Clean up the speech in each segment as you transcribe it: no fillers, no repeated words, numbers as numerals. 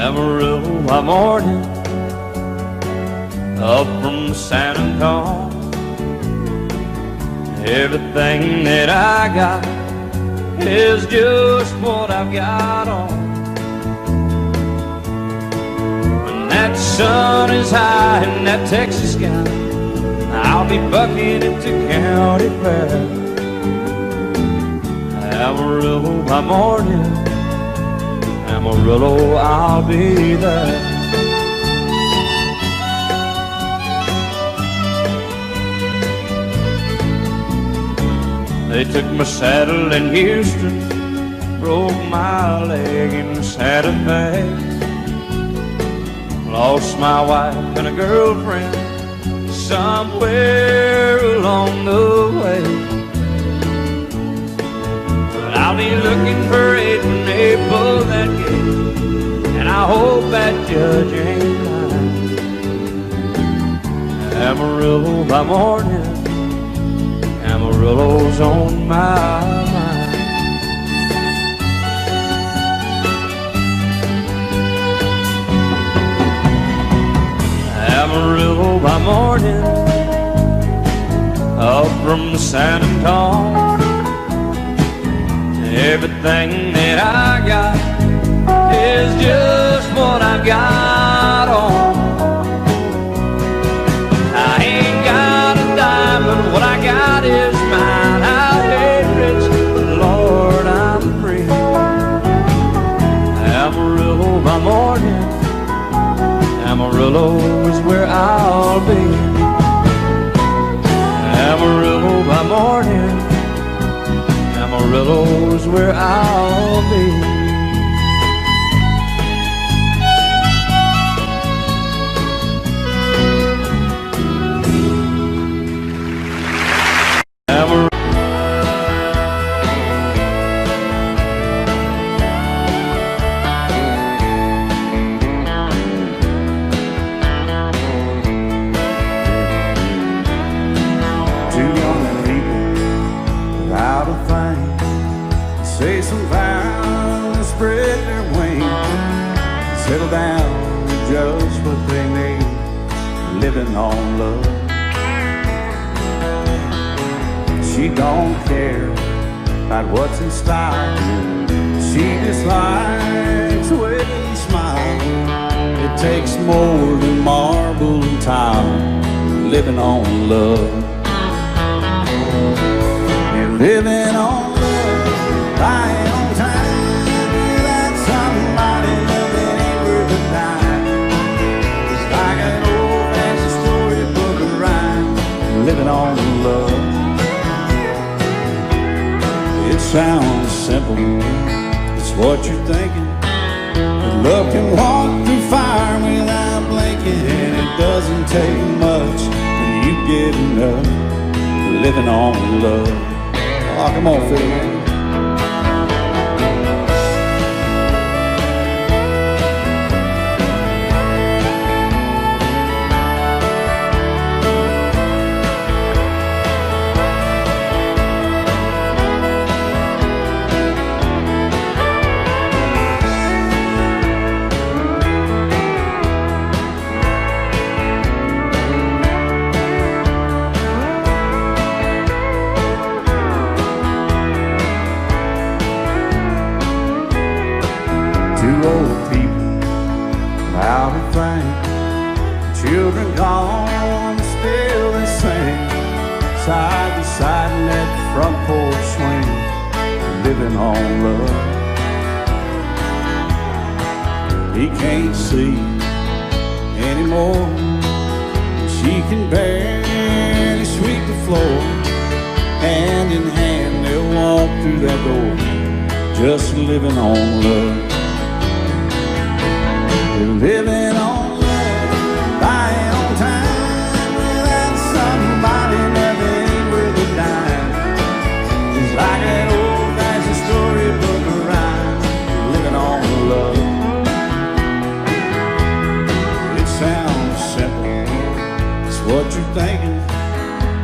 Amarillo by morning, up from the San Antonio. Everything that I got is just what I've got on. When that sun is high in that Texas sky, I'll be bucking into county fair. Amarillo by morning, Amarillo, I'll be there. They took my saddle in Houston, broke my leg in Santa Fe. Lost my wife and a girlfriend somewhere along the way. But I'll be looking for it when they pull that gate, and I hope that judge ain't lying. Amarillo by morning, Amarillo's on my mind. Amarillo by morning, up from the San Antonio. Everything that I got is just what I've got on. I ain't got a dime, but what I got is mine. I ain't rich, but Lord, I'm free. Amarillo by morning, Amarillo is where I'll be. Amarillo by morning, Amarillo is where I'll be. Say some vows and spread their wings, settle down to just what they need, living on love. She don't care about what's in style, she just likes the way you smile. It takes more than marble and tile, living on love. And living on buying on time without somebody loving ain't worth a dime. It's like an old-fashioned storybook of rhyme, living on love. It sounds simple, it's what you're thinking. But love can walk through fire without blinking, and it doesn't take much when you get enough, living on love. Oh, come on, Phil. Two old people out at Frank, children gone, still they sing, side by side in that front porch swing, living on love. He can't see anymore, she can barely sweep the floor. Hand in hand they'll walk through that door, just living on love. Living on love, buying on time without somebody loving ain't worth a dime. It's like an old-fashioned storybook of rhyme, living on love. It sounds simple, it's what you're thinking.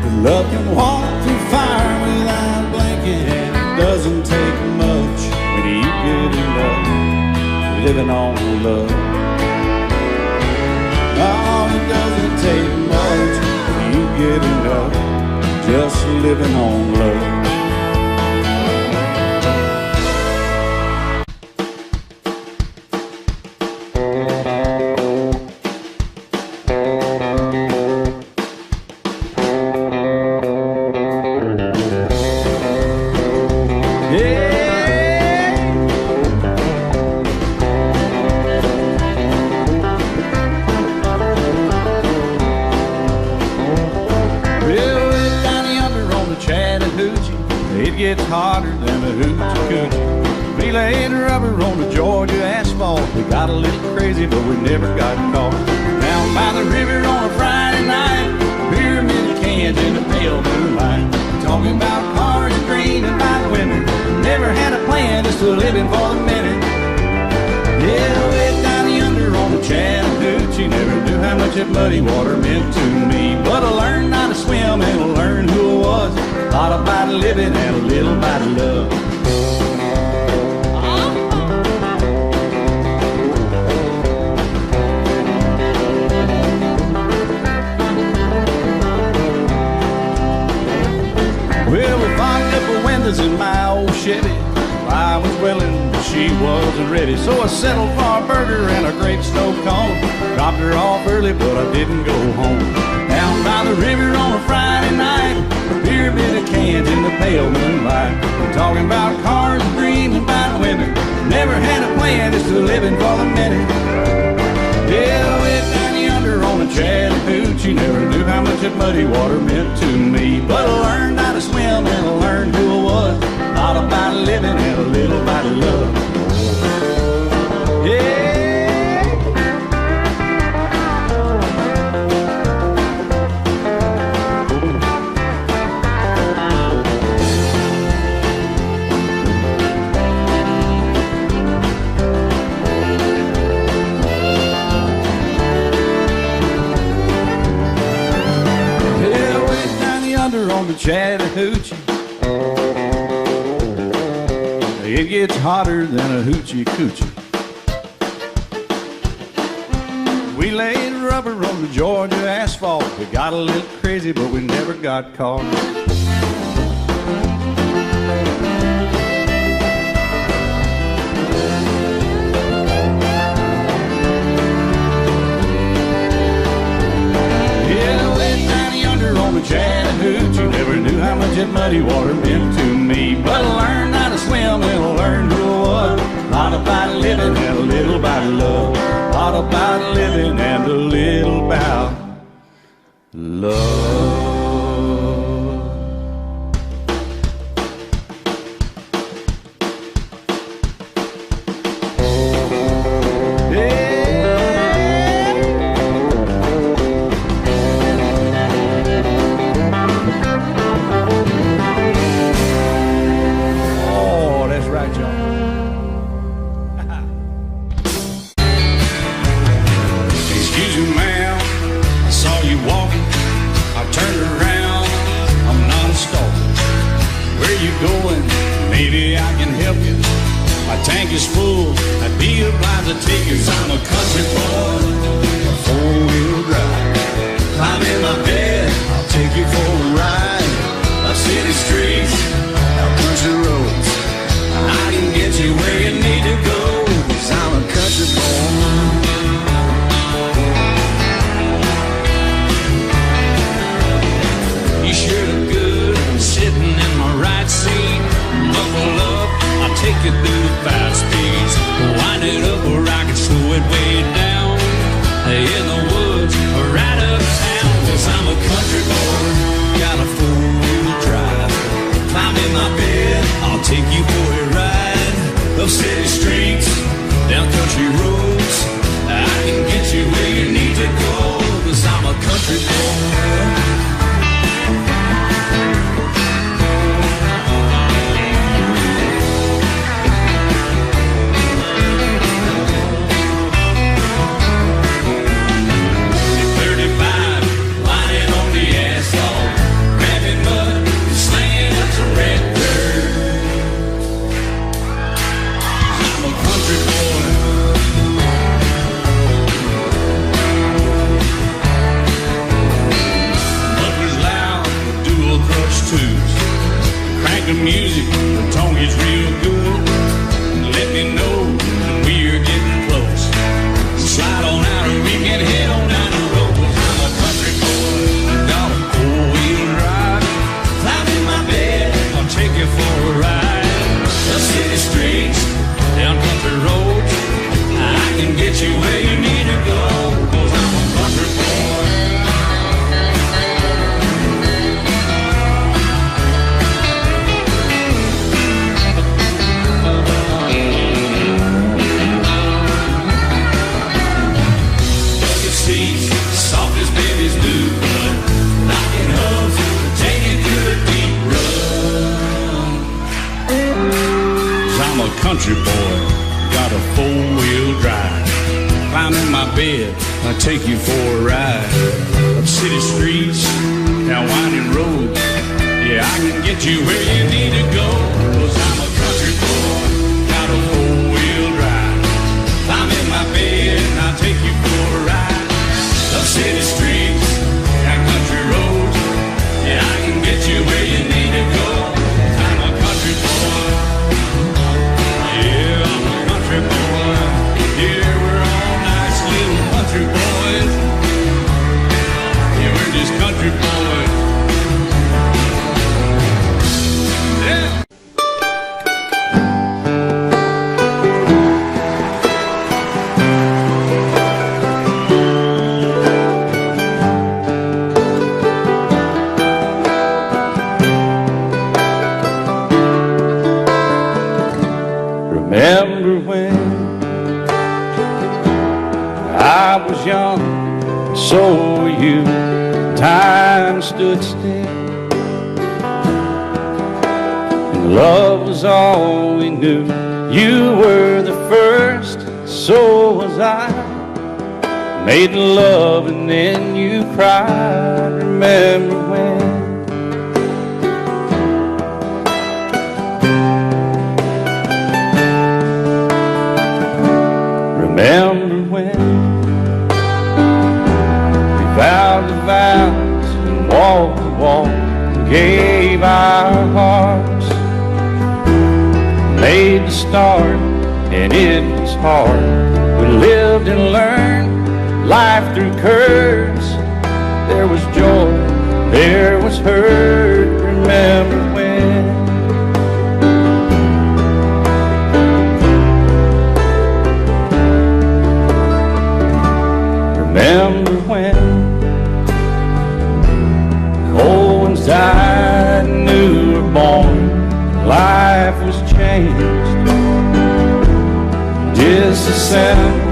But love can walk through fire without blinking, and it doesn't take much when you get enough, living on love. gets hotter than a hoochie coochie. We laid rubber on the Georgia asphalt. We got a little crazy, but we never got caught. Down by the river on a Friday night, pyramid cans in the pale moonlight. Talking about cars and green and white women. Never had a plan, just a living for the minute. Yeah, way down yonder on the Chattahoochee. Never knew how much that muddy water meant to me. But I learned how to swim and I learned who I was. A lot about living and a little about love. Well, we fogged up the windows in my old Chevy. I was willing, but she wasn't ready. So I settled for a burger and a grape snow cone. Dropped her off early, but I didn't go home. Down by the river on a Friday night, a pyramid of cans in the pale moonlight. We're talking about cars and dreams and about women. Never had a plan, just a living for the minute. Yeah, way down yonder on the Chattahoochee. Never knew how much that muddy water meant to me. But I learned how to swim and I learned who I was. All about living and a little about love. Yeah. Yeah, way down yonder on the Chattahoochee. It gets hotter than a hoochie coochie. We laid rubber on the Georgia asphalt. We got a little crazy, but we never got caught. Yeah, way down yonder on the Chattahoochee. Never knew how much that muddy water meant to me. But I learned how to swim and I learned who I was. A lot about living and a little about love. A lot about living and a little about love. Going, maybe I can help you. My tank is full, I'd be obliged to take you. 'Cause I'm a country boy, a four-wheel drive. Climb in my bed, I'll take you for a ride. Up city streets, out country roads. I can get you where you need to go. 'Cause I'm a country boy. You sure look good sitting in my right seat. Buckle up, I'll take you through the fast speeds. Wind it up or I can slow it way down. country boy, got a four-wheel drive. Climb in my bed, I'll take you for a ride. Up city streets, down winding roads. Yeah, I can get you where you need to go. 'Cause I'm a country boy, got a four-wheel drive. Climb in my bed, I'll take you for a ride. Up city streets, down country roads. Yeah, I can get you where you need to go. I'm a country boy. Yeah, I'm a country boy. Yeah, we're all nice little country boys. Yeah, we're just country boys. Yeah. Remember when I was young, so were you. Time stood still, and love was all we knew. You were the first, so was I. Made love and then you cried. Remember when? Remember when we vowed the vows and walked the walk and gave our hearts, made the start and it was hard. We lived and learned life through curves. There was joy, there was hurt. Remember when? Remember when cold ones died and new were born. Life was changed, disassembled,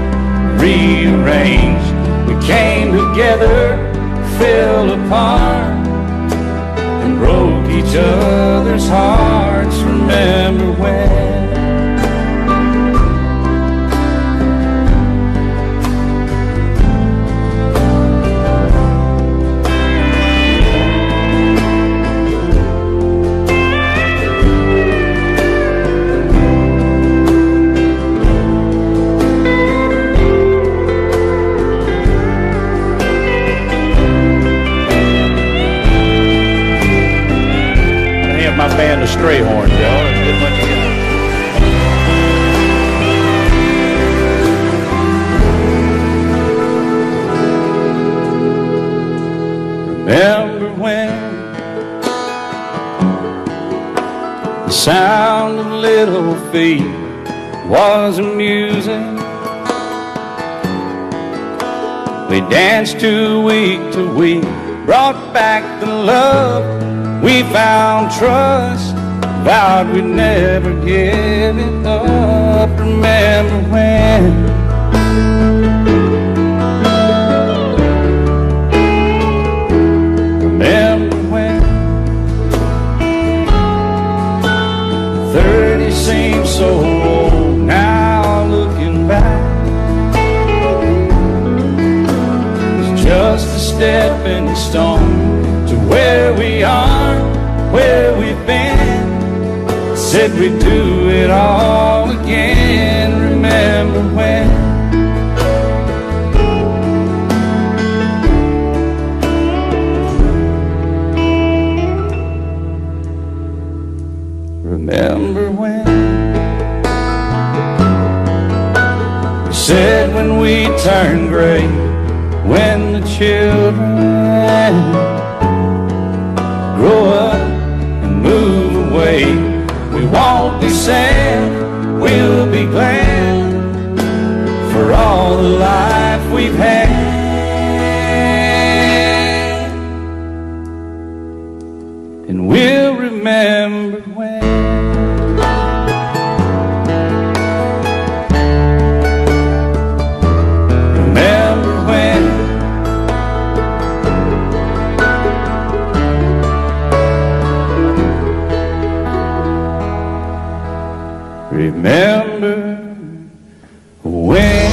rearranged. We came together, fell apart, and broke each other's hearts. Remember when? My band of Strait horns, y'all. That's a good bunch of guys. Remember when the sound of little feet was amusing? We danced to week, brought back the love. We found trust, vowed we'd never give it up. Remember when? Remember when 30 seems so old now looking back? It's just a stepping stone to where we are, where we've been. Said we'd do it all again. Remember when? Remember when? We said when we turn gray, when the children grow up and move away, we won't be sad, we'll be glad for all the life we've had. And we'll remember when. Remember when. remember when.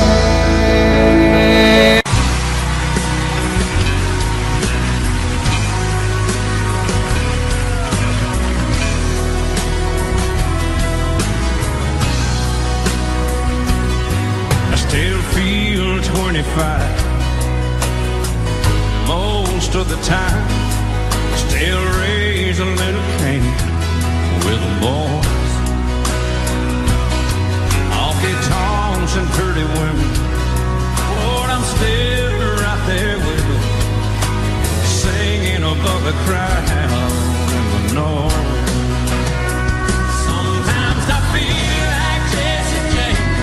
I still feel 25 most of the time. Still raise a little Cain with the boys. Honky tonks and pretty women, Lord, I'm still right there with them, singing above the crowd and the noise. Sometimes I feel like Jesse James,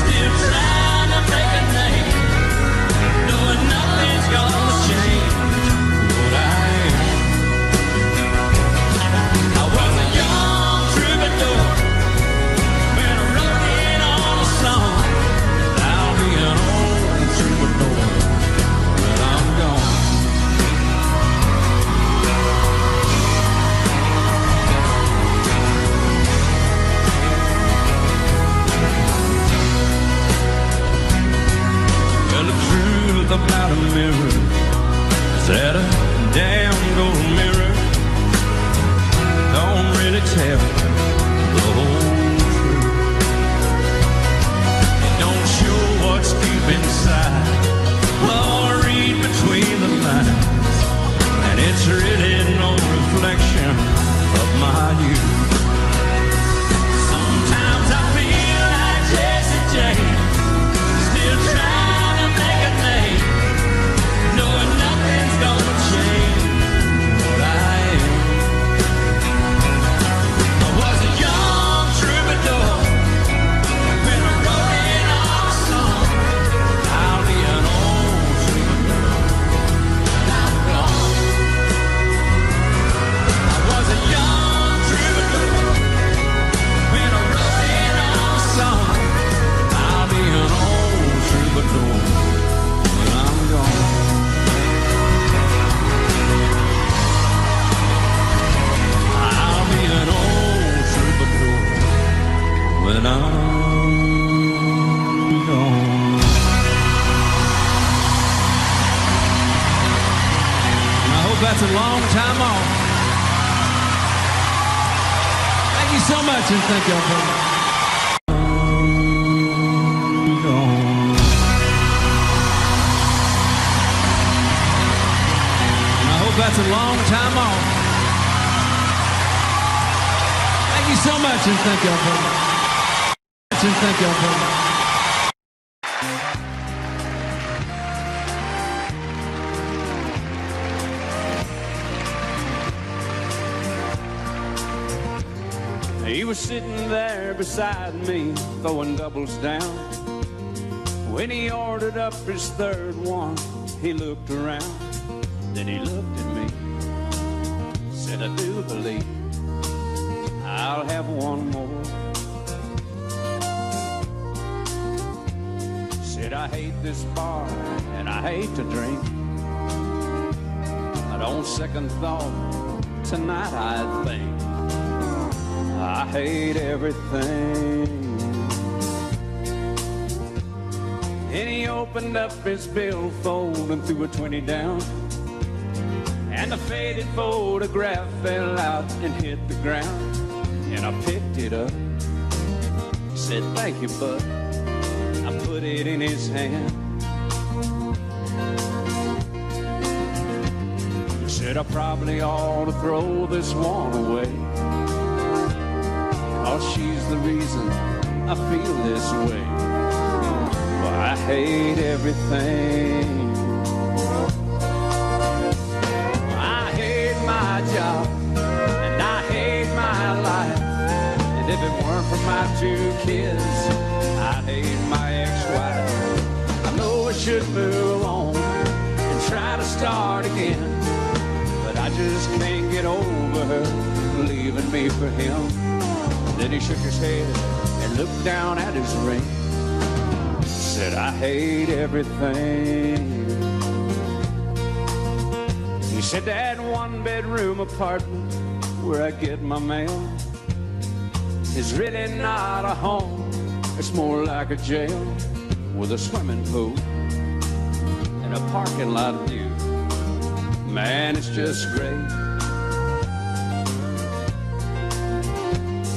still trying to make a name, knowing nothing's gonna change what I am. I was a young troubadour when I wrote it on a song. I'll be an old troubadour when I'm gone. Well, the truth about a mirror is that a damn gold mirror don't really tell the whole truth. It don't show what's deep inside or read between the lines, and it's really no reflection of my youth. Sometimes I feel like Jesse James, still trying to make a name, knowing nothing's gonna change what I am. I was a young troubadour when I wrote it on a song. I'll be an old troubadour when I'm gone. I was a young troubadour when I wrote it on a song. I'll be an old troubadour when I'm gone. I'll be an old troubadour when I'm gone. I hope that's a long time off. Thank you so much, and thank y'all for that. I hope that's a long time off. Thank you so much, and thank y'all for that. And thank y'all for that. He was sitting there beside me, throwing doubles down. When he ordered up his third one, he looked around. Then he looked at me, said, I do believe I'll have one more. Said, I hate this bar and I hate to drink, but on second thought, tonight I think I hate everything. Then he opened up his billfold and threw a 20 down, and the faded photograph fell out and hit the ground. And I picked it up, said, thank you, bud. I put it in his hand. He said, I probably ought to throw this one away, 'cause she's the reason I feel this way. Well, I hate everything. I hate my job, and I hate my life. And if it weren't for my two kids, I'd hate my ex-wife. I know I should move on and try to start again, but I just can't get over her leaving me for him. Then he shook his head and looked down at his ring, said, I hate everything. He said, that one-bedroom apartment where I get my mail, is really not a home. It's more like a jail with a swimming pool and a parking lot view. Man, it's just great.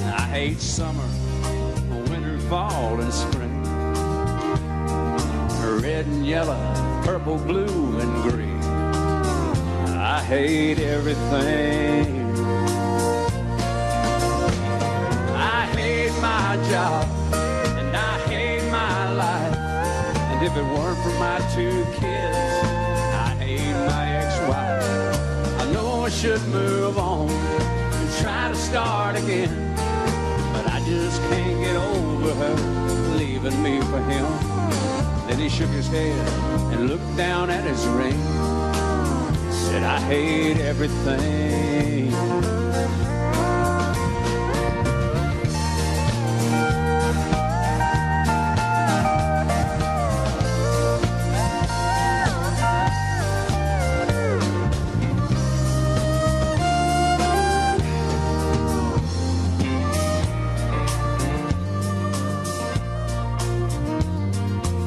I hate summer, winter, fall, and spring. Red and yellow, purple, blue, and green. I hate everything. I hate my job, and I hate my life. And if it weren't for my 2 kids, I hate my ex-wife. I know I should move on and try to start again, but I just can't get over her leaving me for him. Then he shook his head and looked down at his ring. Said, I hate everything.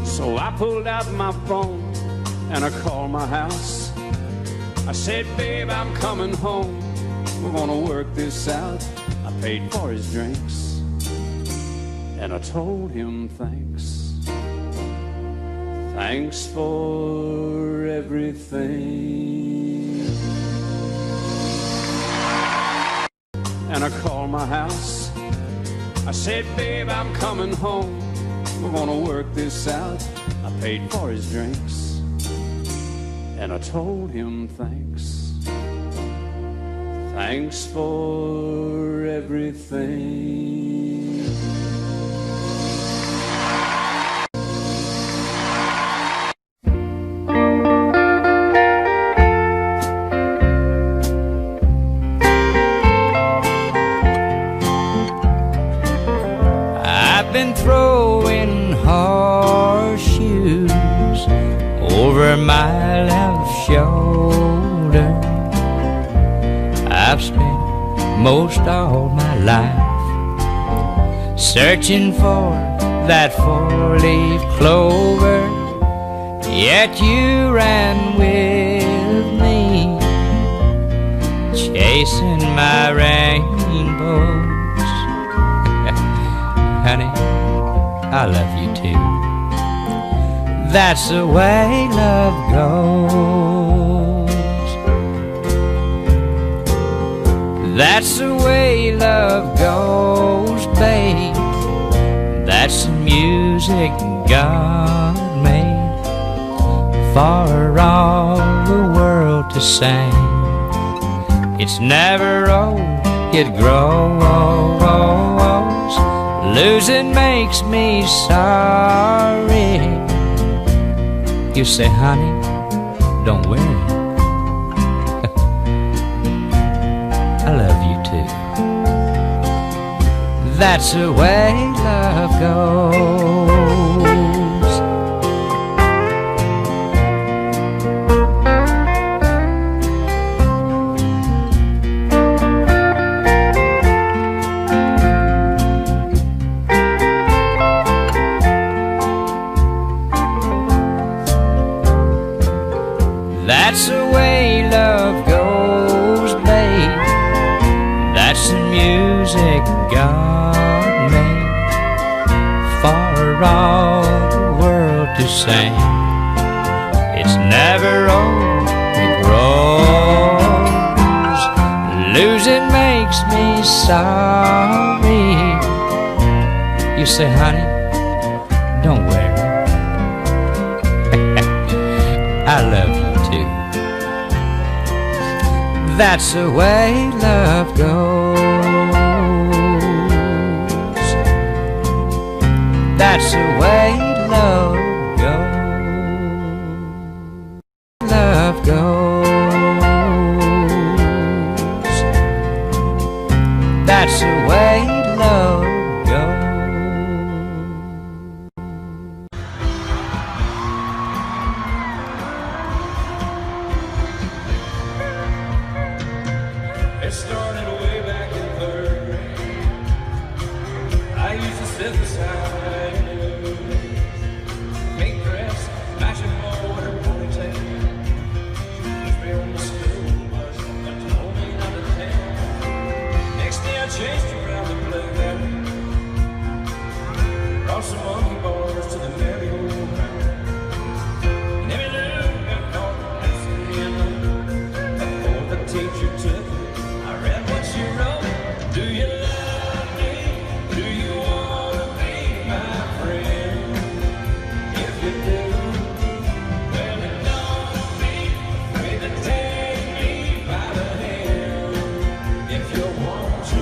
So I pulled out my phone and I called my house. I said, babe, I'm coming home. We're gonna work this out. I paid for his drinks and I told him thanks. Thanks for everything. And I called my house. I said, babe, I'm coming home. We're gonna work this out. I paid for his drinks and I told him thanks. Thanks for everything. I've been throwing horseshoes over my left shoulder. I've spent most all my life searching for that 4-leaf clover, yet you ran with me, chasing my rainbows. Honey, I love you too. That's the way love goes. That's the way love goes, babe. That's the music God made for all the world to sing. It's never old, it grows. Losing makes me sorry. You say, honey, don't worry. I love you too. That's the way love goes. That's the way love goes, babe. That's the music God made for all the world to sing. It's never old, it grows. Losing makes me sorry. You say, honey, don't worry. I love you. That's the way love goes. That's the way love goes. Love goes. That's the way love goes. It started way back in 3rd grade. Memphis Avenue. Pink dress, flashing forward her ponytail. She was on the school bus, but told me not to tell. Next day I chased her around the playground. Brought some monkey bars to the merry-go-round. And every little got caught dancing. Before the teacher took it, I read what she wrote. Do you love me? Do you want to be my friend? If you do, well, then don't be afraid to take me by the hand. If you want to,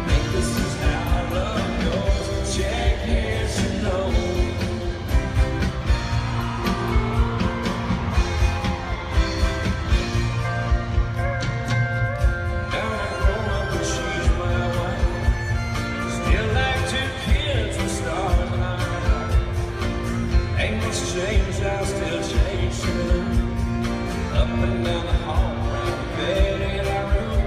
think this is how love goes. Check yes or no. Now I've grown up and she's my wife. Still like two kids with stars in our eyes. Ain't much changed, I still chase her. Up and down the hall, round the bed in our room.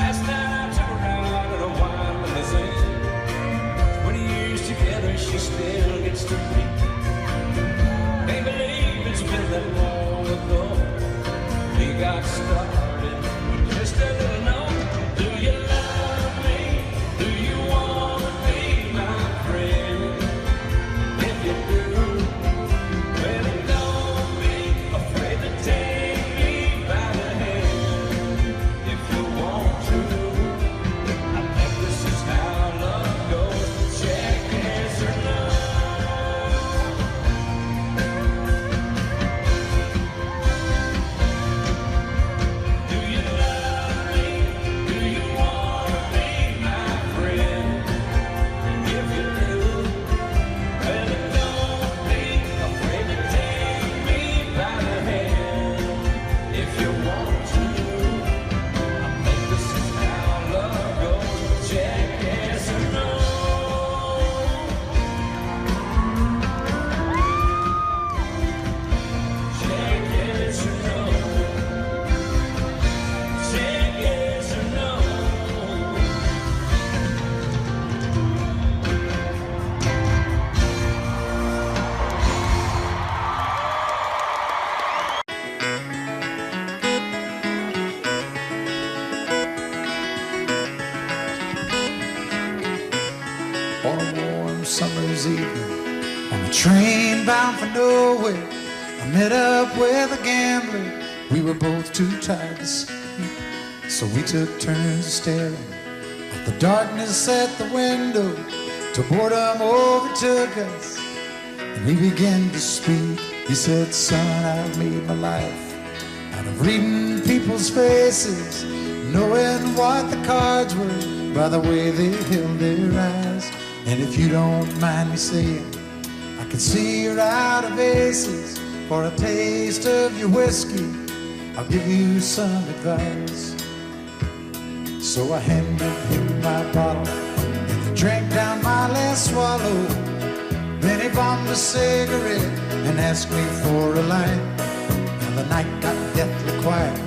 Last night I took her out in a wild limousine. 20 years together, she still gets to me. Can't believe it's been that long ago. We got started with just a little note. Do you love me? Do you want to be my friend? If you do, well, then don't be afraid to take me by the hand. If you want to, I think this is how love goes. Check yes or no. Do you love me? Do you want to be my friend? If you do, well, then don't be afraid to take me by the hand. If you want to, I think this is how love goes. Check yes or no. Check yes or no. Check yes or no. On a warm summer's evening, on a train bound for nowhere, I met up with a gambler. We were both too tired to sleep, so we took turns staring at the darkness at the window till boredom overtook us, and we began to speak. He said, son, I've made my life out of reading people's faces, knowing what the cards were by the way they held their eyes. And if you don't mind me saying, I can see you're out of aces. For a taste of your whiskey, I'll give you some advice. So I handed him my bottle, and he drank down my last swallow. Then he bombed a cigarette and asked me for a light. And the night got deathly quiet,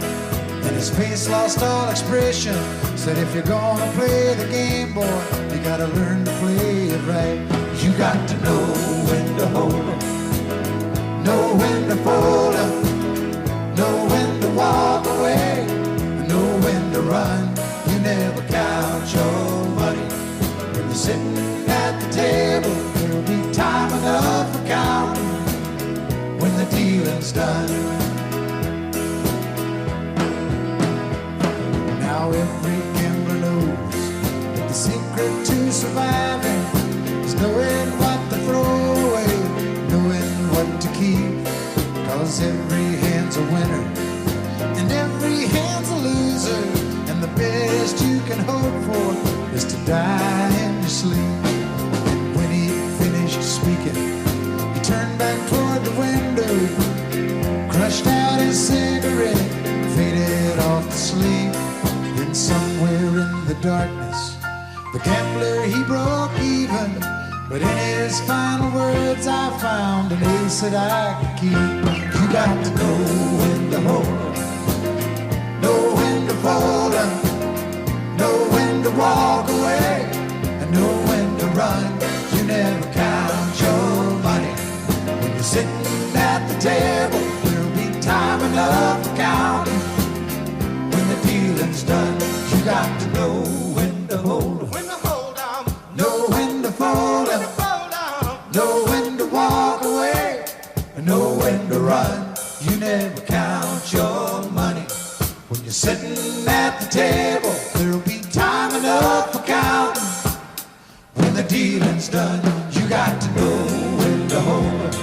and his face lost all expression. Said, if you're gonna play the game, boy, you gotta learn to play it right. You got to know when to hold 'em, know when to fold 'em, know when to walk away, know when to run. You never count your money when you're sitting at the table. There'll be time enough for counting when the dealing's done. Now every gambler knows that the secret to surviving is knowing what to throw away, knowing what to keep. Cause every hand's a winner and every hand's a loser, and the best you can hope for is to die in your sleep. When he finished speaking, he turned back toward the window, crushed out his cigarette, faded off to sleep. Then somewhere in the darkness, the gambler, he broke even. But in his final words, I found an ace that I could keep. You got to know when to hold 'em, know when to fold 'em, know when to walk away, and know time enough for counting. When the dealing's done, you got to know when to hold 'em. When to hold 'em. Know when to fold 'em. Know when to walk away. Know when to run. You never count your money. When you're sitting at the table, there'll be time enough for counting. When the dealing's done, you got to know when to hold 'em.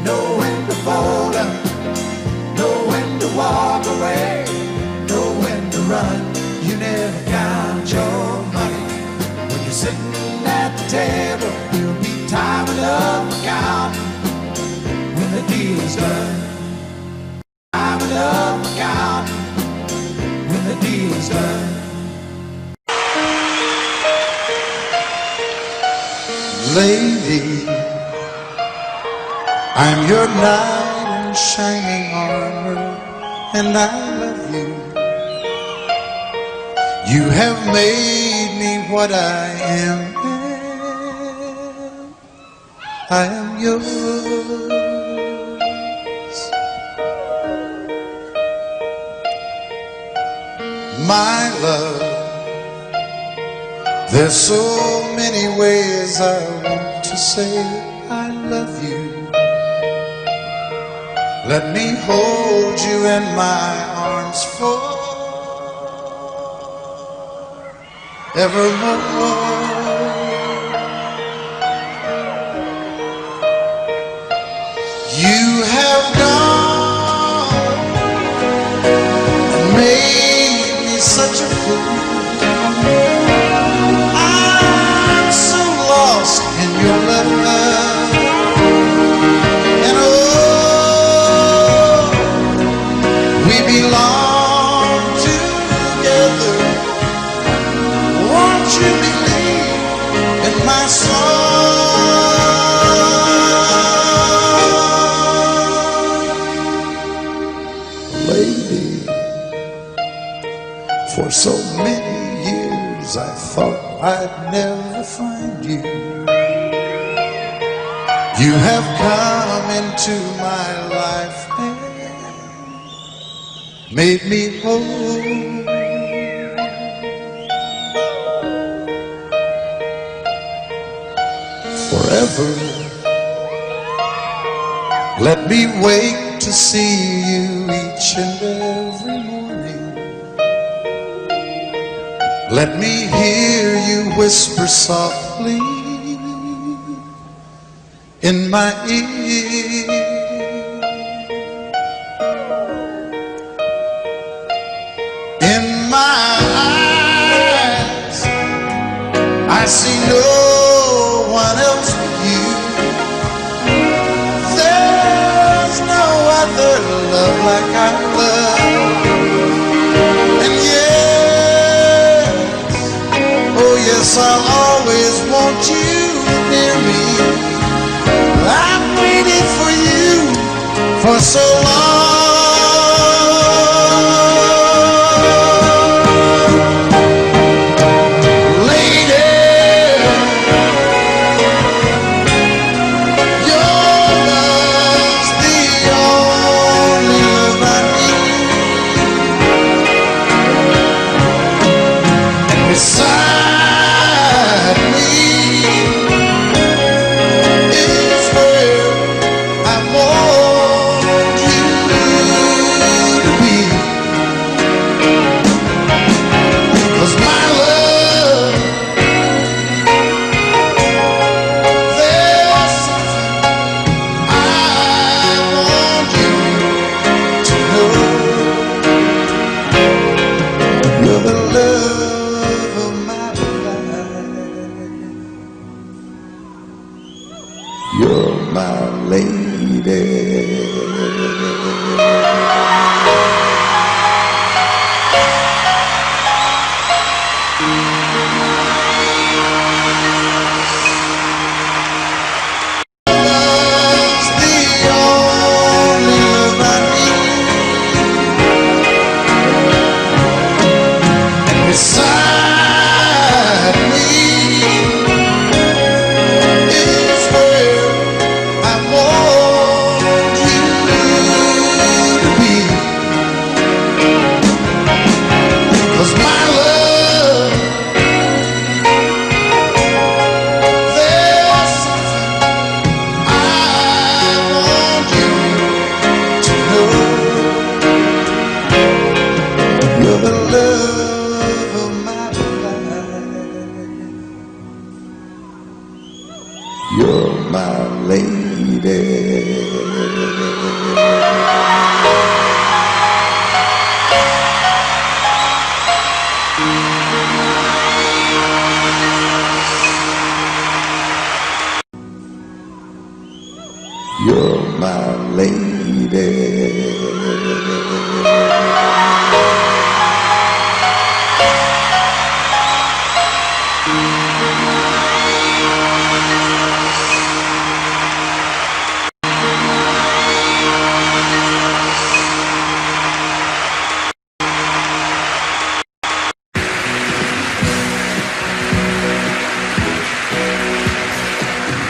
Know when to fold 'em. Know when to walk away. Know when to run. You never count your money. When you're sitting at the table, there'll be time enough for counting. When the deal's done, time enough for counting. When the deal's done. Lady, I'm your knight in shining armor, and I love you. You have made me what I am. I am yours. My love, there's so many ways I want to say I love you. Let me hold you in my arms forevermore. You have gone and made me such a fool. I'm so lost in your love, and oh, we belong together. Won't you believe in my song? Lady, for so many years I thought I'd never find you. You have come into my life and made me whole. Forever, let me wake to see you each and every morning. Let me hear you whisper softly in my ear. In my eyes, I see no one else but you. There's no other love like I love. And yes, oh yes, I'll always want you near me. I've waited for you for so long. You my lady. You're my lady.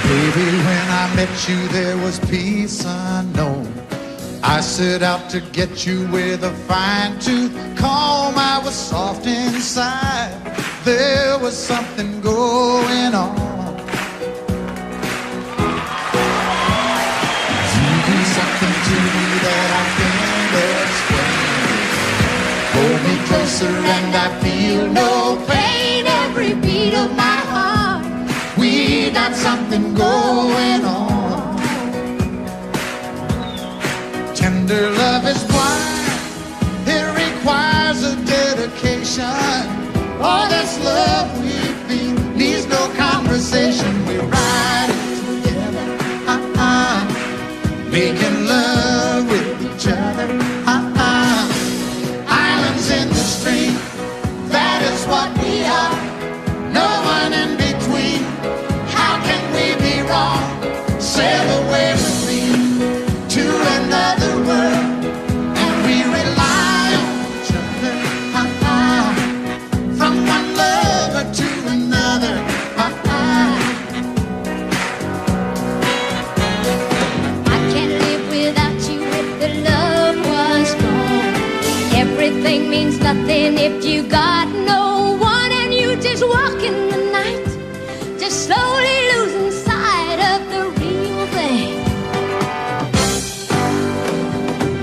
Baby, when I met you, there was peace unknown. I set out to get you with a fine-tooth comb. I was soft inside. There was something going on. You do something to me that I can't explain. Hold me closer and I feel no pain. Every beat of my heart, we got something going on. Tender love is blind. It requires a dedication. All this love we feel needs no conversation. We're riding together, making love with each other, Islands in the stream, that is what we are. No one in between. How can we be wrong? Sail away with me to another world, and we rely on each other, from one lover to another, I can't live without you if the love was gone. Everything means nothing if you got no one, and you just walk in the night, just slowly losing sight of the real thing.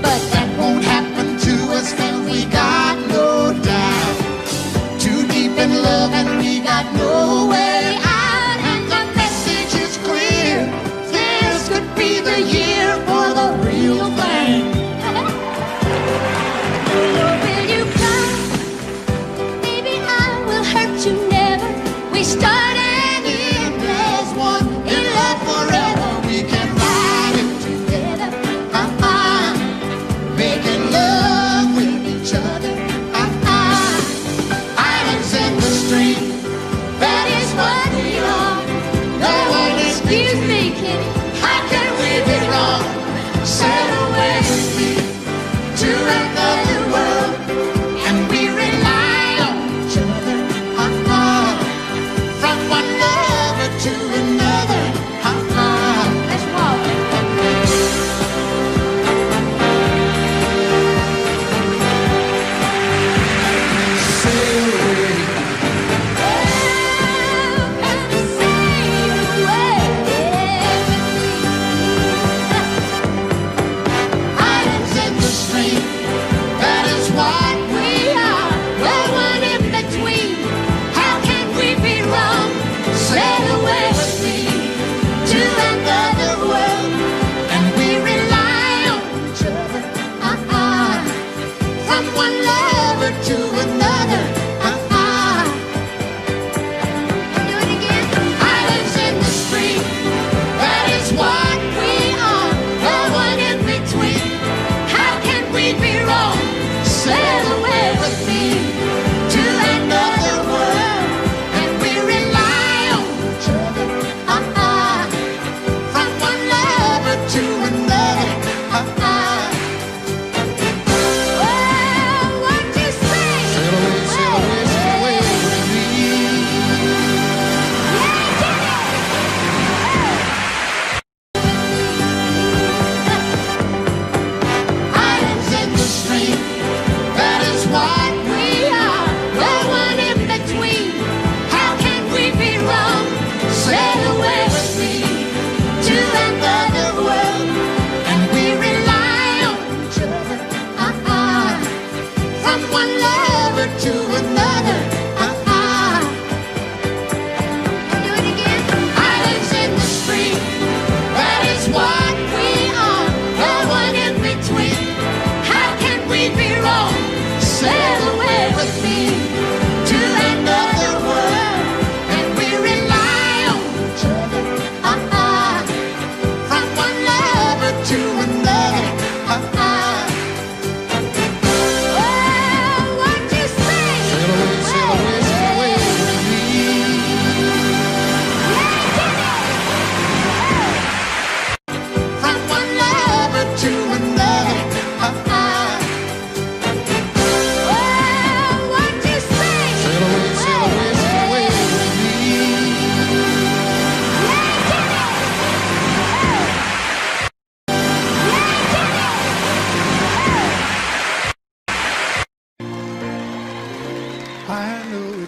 but that won't happen to us, and we got no doubt. Too deep in love and we got no way out, and the message is clear. This could be the year for the real thing. Will you cry? Baby,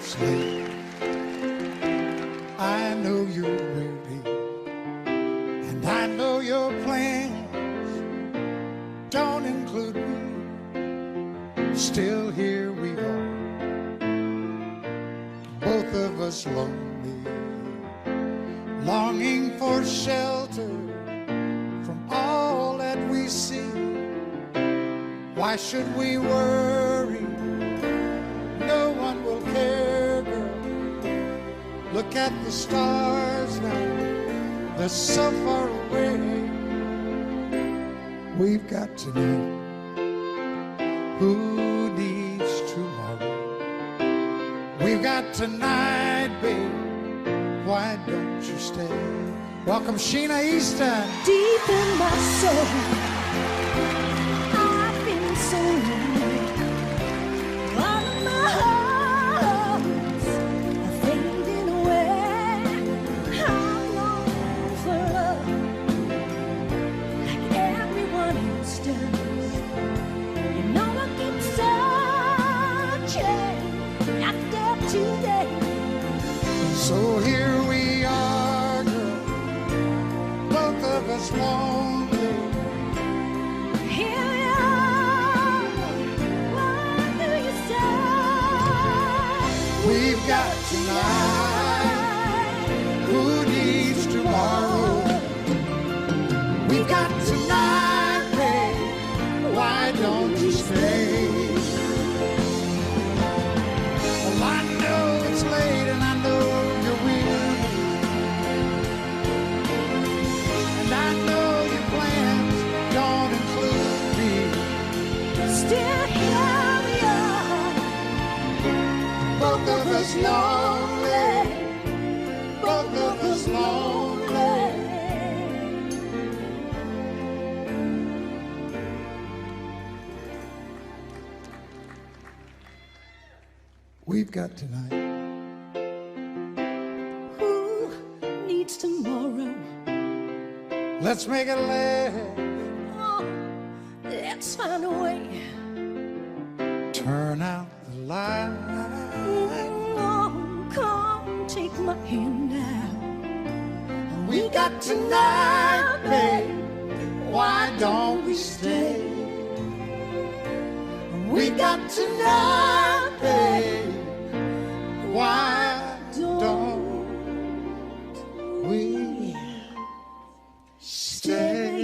it's late. I know you're weary, and I know your plans don't include me. Still here we are, both of us lonely, longing for shelter from all that we see. Why should we worry? No one will care, girl. Look at the stars now, they're so far away. We've got tonight. Who needs tomorrow? We've got tonight, babe. Why don't you stay? Welcome, Sheena Easton. Deep in my soul, I've been so lonely. All of my hopes are fading away. I'm longing for love, like everyone else does. You know I keep searching after today. So here we are, girl, both of us lonely. Here we are. What do you say? We've got tonight. Who needs tomorrow? We've got tonight, babe. Why don't you stay? Well, I know it's late and I know you're weary, and I know your plans don't include me. Still here we are. Both of us lonely, both of us lonely. We've got tonight. Who needs tomorrow? Let's make it last. Oh, let's find a way. Turn out the light. Oh, come take my hand now. We got tonight, babe. Why don't we stay? We got tonight, babe. Why don't we stay?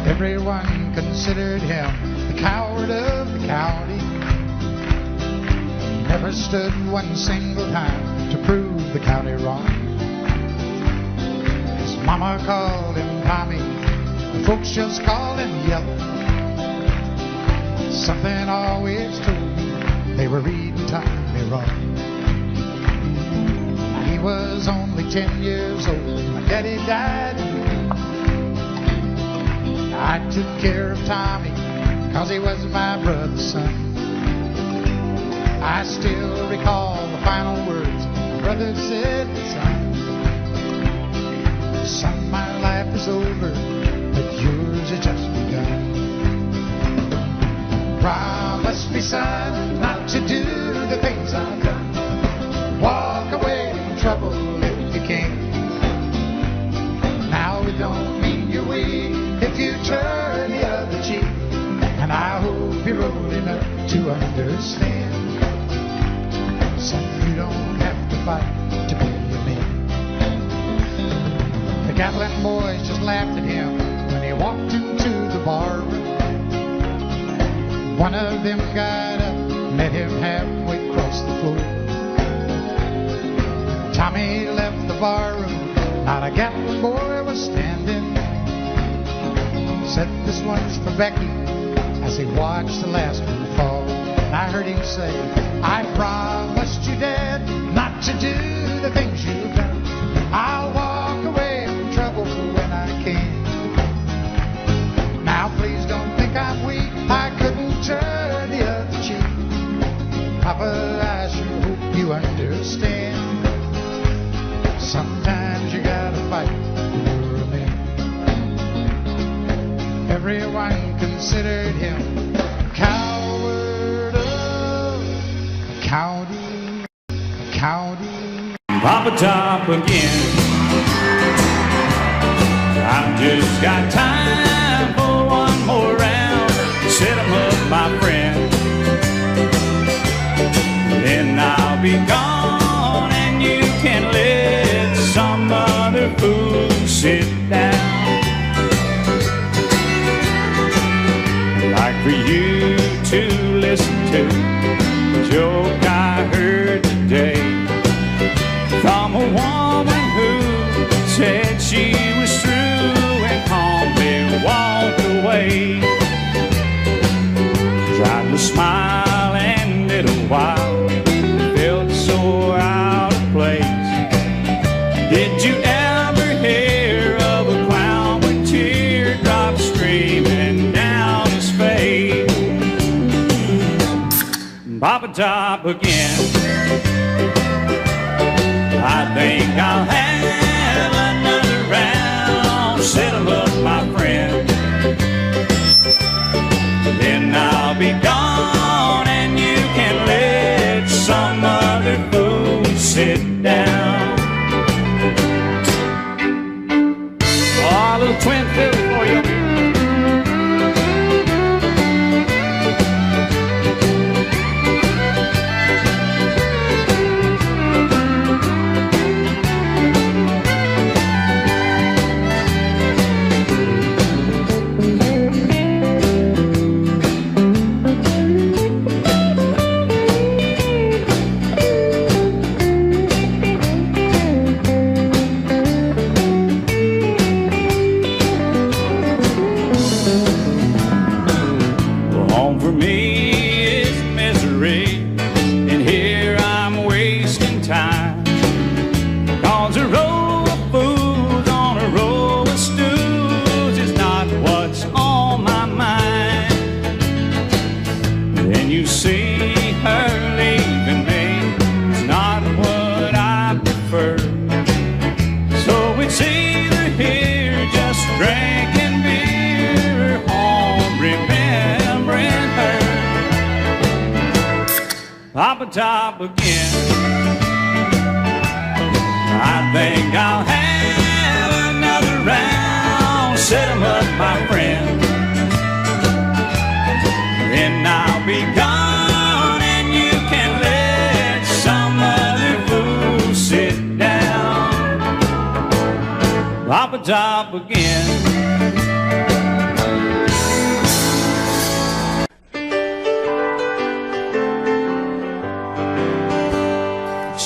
Everyone considered him the coward of the county. Never stood one single time to prove the county wrong. His mama called him Tommy, the folks just called him Yellow. Something always told me they were reading Tommy wrong. He was only 10 years old, my daddy died. I took care of Tommy, 'cause he was my brother's son. I still recall the final words my brother said, son, my life is over, but yours has just begun. Promise me, son, not to do the things I've done. Walk away from trouble if you can. Now it don't mean you're weak if you turn the other cheek, and I hope you're old enough to understand. Son, you don't have to fight to be a man. The Gatlin boys just laughed at him when he walked into the bar room. One of them got up, met him halfway across the floor. Tommy left the bar room, not a Gatlin boy was standing. Said, this one's for Becky, as he watched the last one fall. And I heard him say, I promised you, Dad, not to do the things you've done. I'll walk away from trouble when I can. Now please don't think I'm weak considered him a coward of county, county. Papa Top again. I've just got time for one more round. Set 'em up, my friend. Then I'll be gone and you can let some other fool sit down. I'd like for you to listen to the joke I heard today from a woman who said she was through and calmly walked away. Tried to smile and did a while, felt so out of place. Did you ever hear of a clown with teardrops streaming down his face? Papa Top again. I think I'll have another round. Set 'em up, my friend. Then I'll be gone and you can let some other fool sit down. Oh, a little twin fiddle for you. Papa Top again. I think I'll have another round. Set 'em up, my friend. Then I'll be gone and you can let some other fool sit down. Papa Top again.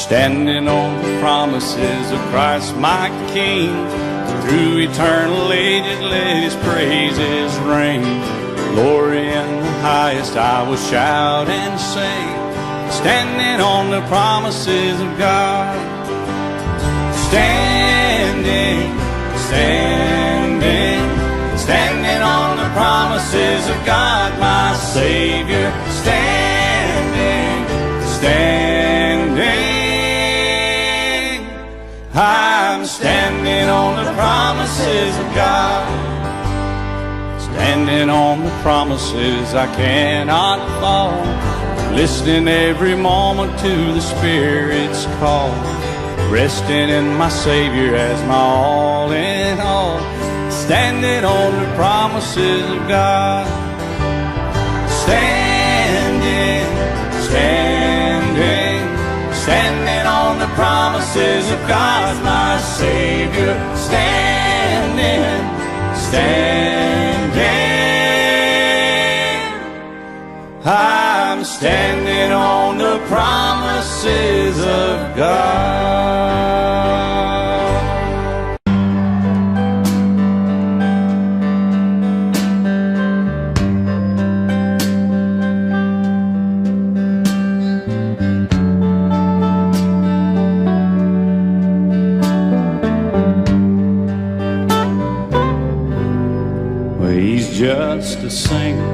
Standing on the promises of Christ my King, through eternal ages let his praises ring. Glory in the highest I will shout and sing, standing on the promises of God. Standing, standing, standing on the promises of God my Savior. Standing, standing, I'm standing on the promises of God. Standing on the promises I cannot fall, listening every moment to the Spirit's call, resting in my Savior as my all in all. Standing on the promises of God. Standing, standing, standing on the promises of God, my Savior. Standing, standing, I'm standing on the promises of God. Just a singer,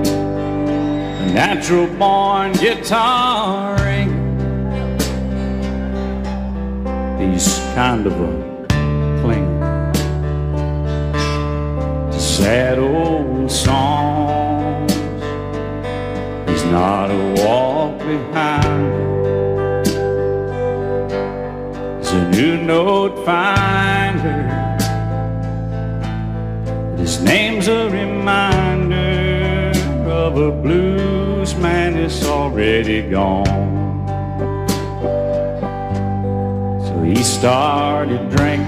a natural born guitaring. He's kind of a clinger to sad old in songs. He's not a walk behind. He's a new note finder. His name's a reminder of a blues man that's already gone. So he started drinking,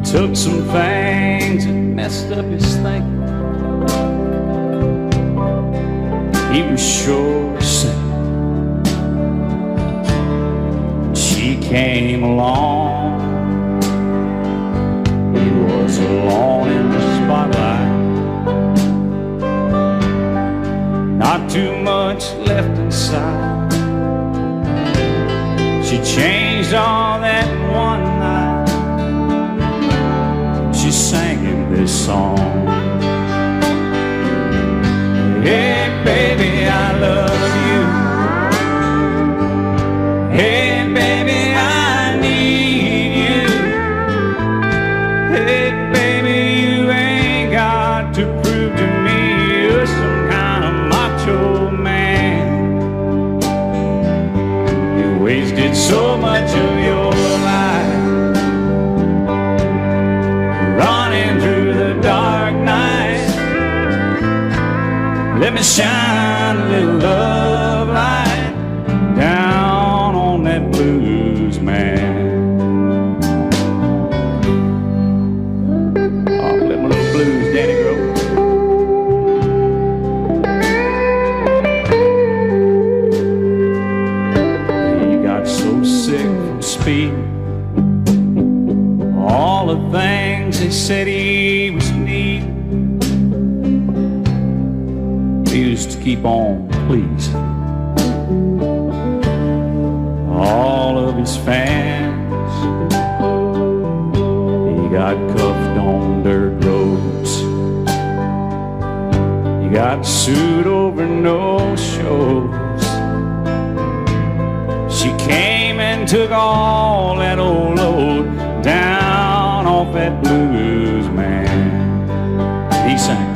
took some things and messed up his thinking. He was sure sick. She came along. He was alone in the spotlight. Not too much left inside. She changed all that in one night. She sang him this song. Hey baby, I love you. Hey baby, I need you. Hey baby, you ain't got to prove to me you're some kind of macho man. You wasted so much of your life running through the dark nights. Let me shine a little love light down on that blues man. Oh, let my little blues daddy grow. He got so sick from speed. All the things they said he was needing. He used to keep on pleasing all of his fans. He got cuffed on dirt roads. He got sued over no shows. She came and took all that old load down off that blues man. He sang,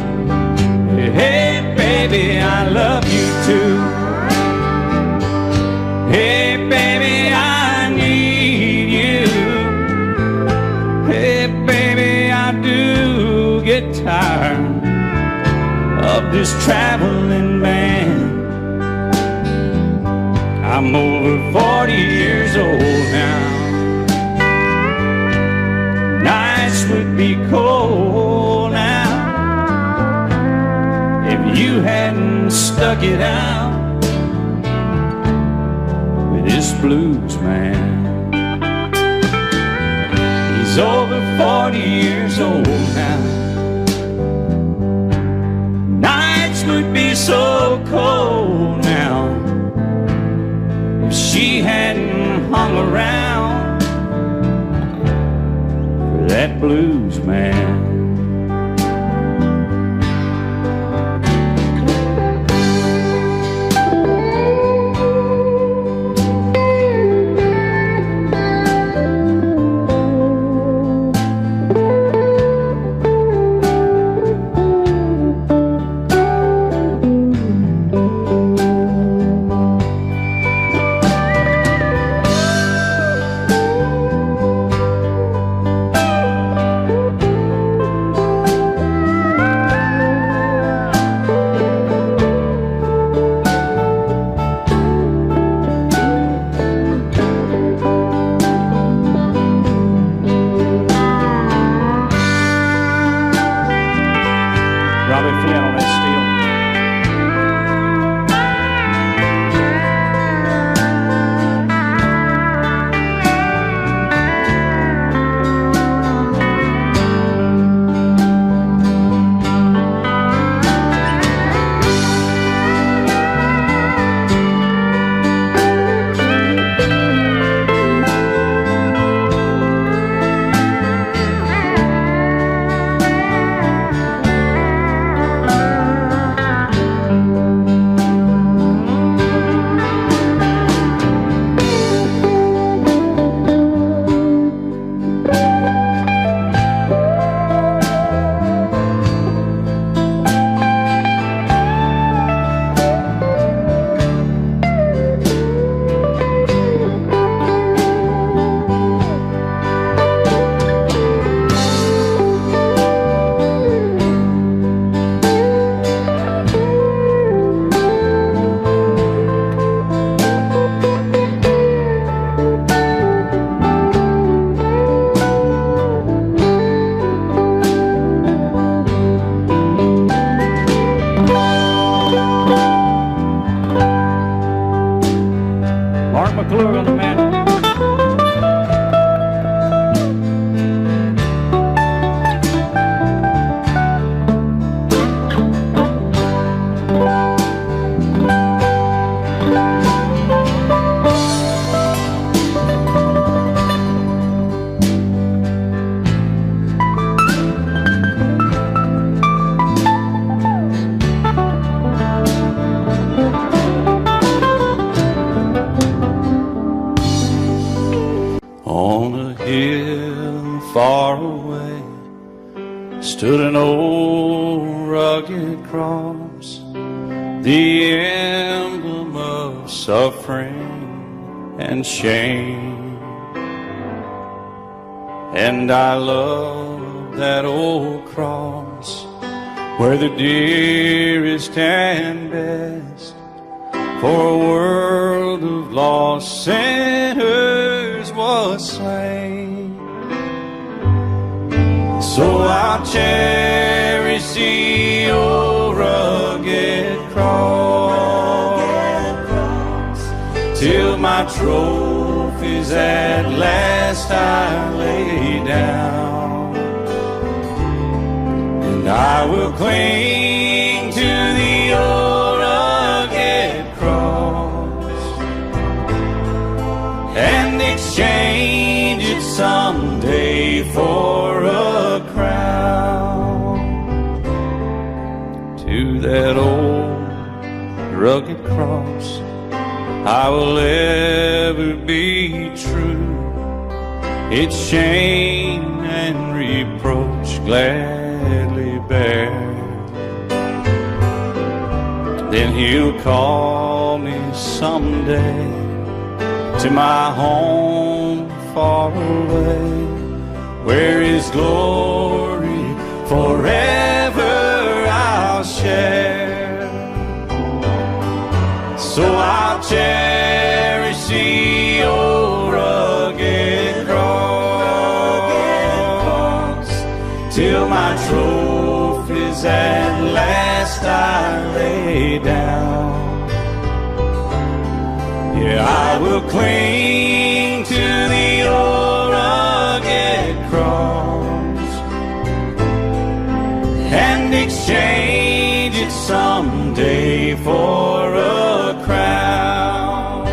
hey baby, I love you too. Hey baby, I need you. Hey baby, I do get tired of this traveling man. I'm over 40 years old now. Nights would be cold now if you hadn't stuck it out with this blues man. He's over 40 years old now. Nights would be so cold now if she hadn't hung around for that blues man. away stood an old rugged cross, the emblem of suffering and shame. And I love that old cross, where the dearest and best for a world of lost sinners was slain. So I'll cherish the old rugged cross till my trophies at last I lay down. And I will cling to the old rugged cross and exchange it someday for a crown. To that old rugged cross I will ever be true, its shame and reproach gladly bear. Then he'll call me someday to my home far away, where his glory forever I'll share. So I'll cherish the old rugged cross till my trophies at last I lay down. Yeah, I will cling to the old rugged cross and exchange it someday for a crown.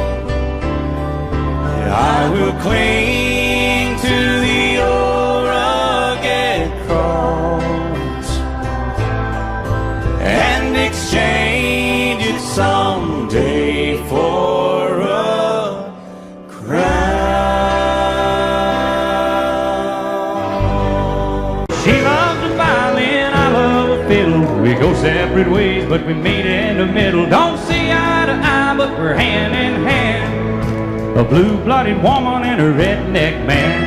Yeah, I will cling to the old rugged cross and exchange it someday for a crown. She loves the violin, I love a fiddle. We go separate ways, but we meet in the middle. Don't see eye to eye, but we're hand in hand. A blue-blooded woman and a redneck man.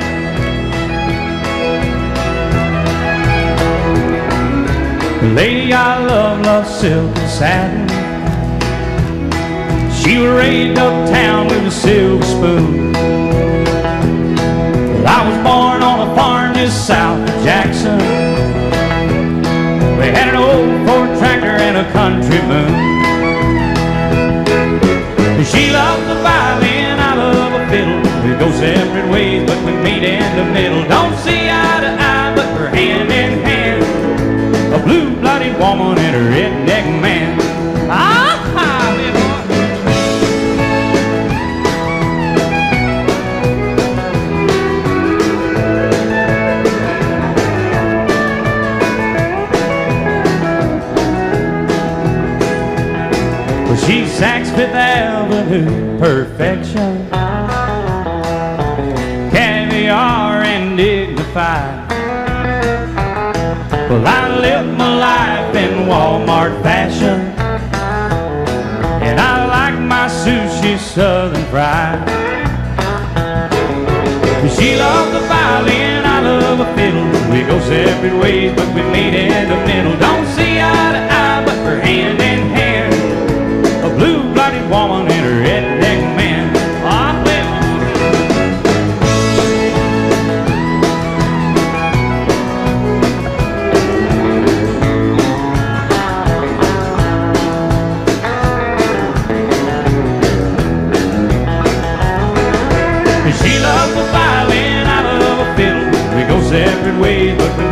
The lady I love silk and satin. She was raised uptown with a silver spoon. Well, I was born on a farm just south of Jackson. We had an old Ford tractor and a country moon. She loves the violin, I love a fiddle. We go separate ways, but we meet in the middle. Don't see eye to eye, but we're hand in hand. A blue-blooded woman and a redneck man. Ah-ha, little boy. Well, she's Saks Fifth Avenue perfection, caviar and dignified. Well, I live my life in Walmart fashion, and I like my sushi southern fried. She loves the violin, I love a fiddle. We go separate ways, but we meet in the middle. Don't see eye to eye, but we're hand in hand. A blue-blooded woman and a redneck man. She loves the violin, I love a fiddle. We go separate ways, but we